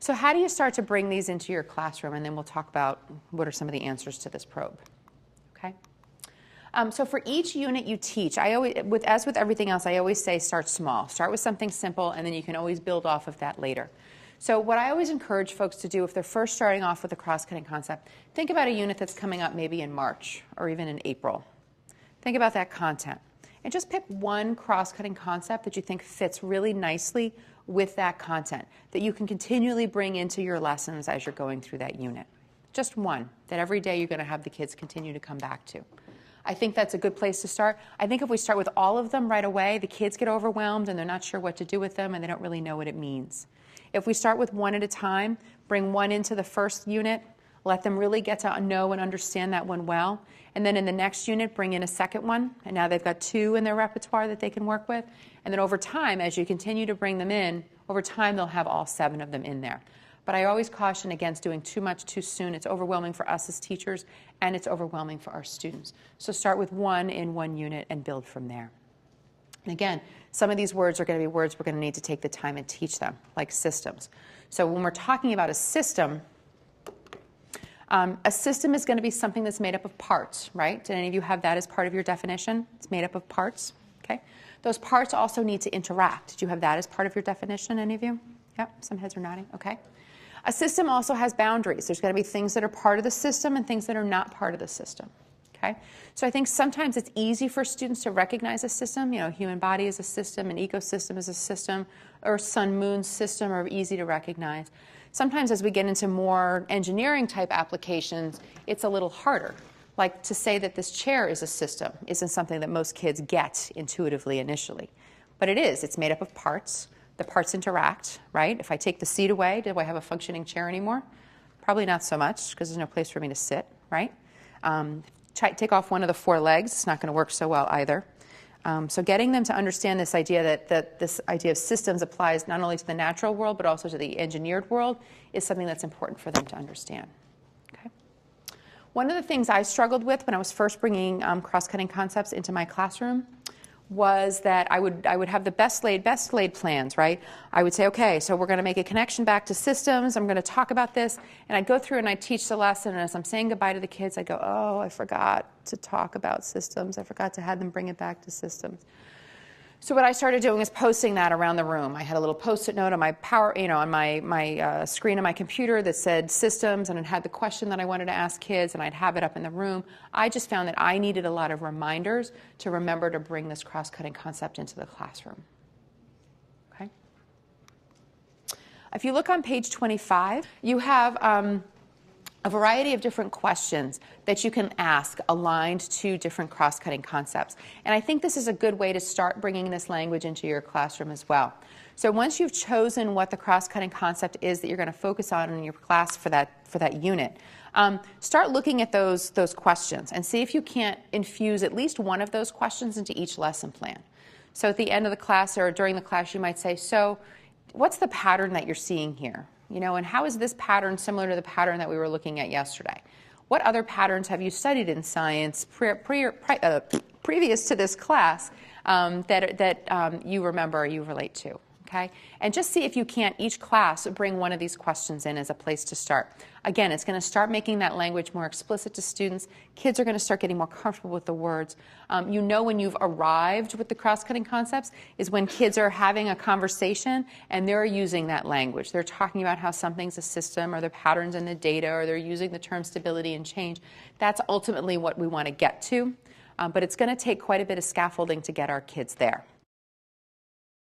So how do you start to bring these into your classroom? And then we'll talk about what are some of the answers to this probe. Okay. So for each unit you teach, as with everything else, I always say start small. Start with something simple, and then you can always build off of that later. So what I always encourage folks to do if they're first starting off with a cross-cutting concept, think about a unit that's coming up maybe in March or even in April. Think about that content. And just pick one cross-cutting concept that you think fits really nicely with that content, that you can continually bring into your lessons as you're going through that unit. Just one that every day you're going to have the kids continue to come back to. I think that's a good place to start. I think if we start with all of them right away, the kids get overwhelmed and they're not sure what to do with them and they don't really know what it means. If we start with one at a time, bring one into the first unit, let them really get to know and understand that one well, and then in the next unit, bring in a second one, and now they've got 2 in their repertoire that they can work with, and then over time, as you continue to bring them in, over time they'll have all 7 of them in there. But I always caution against doing too much too soon. It's overwhelming for us as teachers, and it's overwhelming for our students. So start with 1 in 1 unit and build from there. And again, some of these words are going to be words we're going to need to take the time and teach them, like systems. So when we're talking about a system is going to be something that's made up of parts, right? Did any of you have that as part of your definition? It's made up of parts, okay? Those parts also need to interact. Did you have that as part of your definition, any of you? Yep, some heads are nodding, okay. A system also has boundaries. There's going to be things that are part of the system and things that are not part of the system. Okay? So I think sometimes it's easy for students to recognize a system. You know, human body is a system, an ecosystem is a system, or sun-moon system are easy to recognize. Sometimes as we get into more engineering type applications, it's a little harder. Like to say that this chair is a system isn't something that most kids get intuitively initially. But it is. It's made up of parts. The parts interact, right? If I take the seat away, do I have a functioning chair anymore? Probably not so much because there's no place for me to sit, right? Take off one of the 4 legs, it's not going to work so well either. So getting them to understand this idea that this idea of systems applies not only to the natural world but also to the engineered world is something that's important for them to understand. Okay? One of the things I struggled with when I was first bringing cross-cutting concepts into my classroom was that I would have the best laid plans, right? I would say, okay, so we're going to make a connection back to systems. I'm going to talk about this. And I'd go through and I'd teach the lesson. And as I'm saying goodbye to the kids, I'd go, oh, I forgot to talk about systems. I forgot to have them bring it back to systems. So what I started doing is posting that around the room. I had a little Post-it note on my on my screen on my computer that said systems, and it had the question that I wanted to ask kids, and I'd have it up in the room. I just found that I needed a lot of reminders to remember to bring this cross-cutting concept into the classroom. Okay. If you look on page 25, you have a variety of different questions that you can ask aligned to different cross-cutting concepts. And I think this is a good way to start bringing this language into your classroom as well. So once you've chosen what the cross-cutting concept is that you're going to focus on in your class for that unit, start looking at those questions and see if you can't infuse at least one of those questions into each lesson plan. So at the end of the class or during the class, you might say, so what's the pattern that you're seeing here? You know, and how is this pattern similar to the pattern that we were looking at yesterday? What other patterns have you studied in science previous to this class that you remember or you relate to? Okay? And just see if you can't, each class, bring one of these questions in as a place to start. Again, it's going to start making that language more explicit to students. Kids are going to start getting more comfortable with the words. You know when you've arrived with the cross-cutting concepts is when kids are having a conversation and they're using that language. They're talking about how something's a system or the patterns in the data, or they're using the term stability and change. That's ultimately what we want to get to. But it's going to take quite a bit of scaffolding to get our kids there.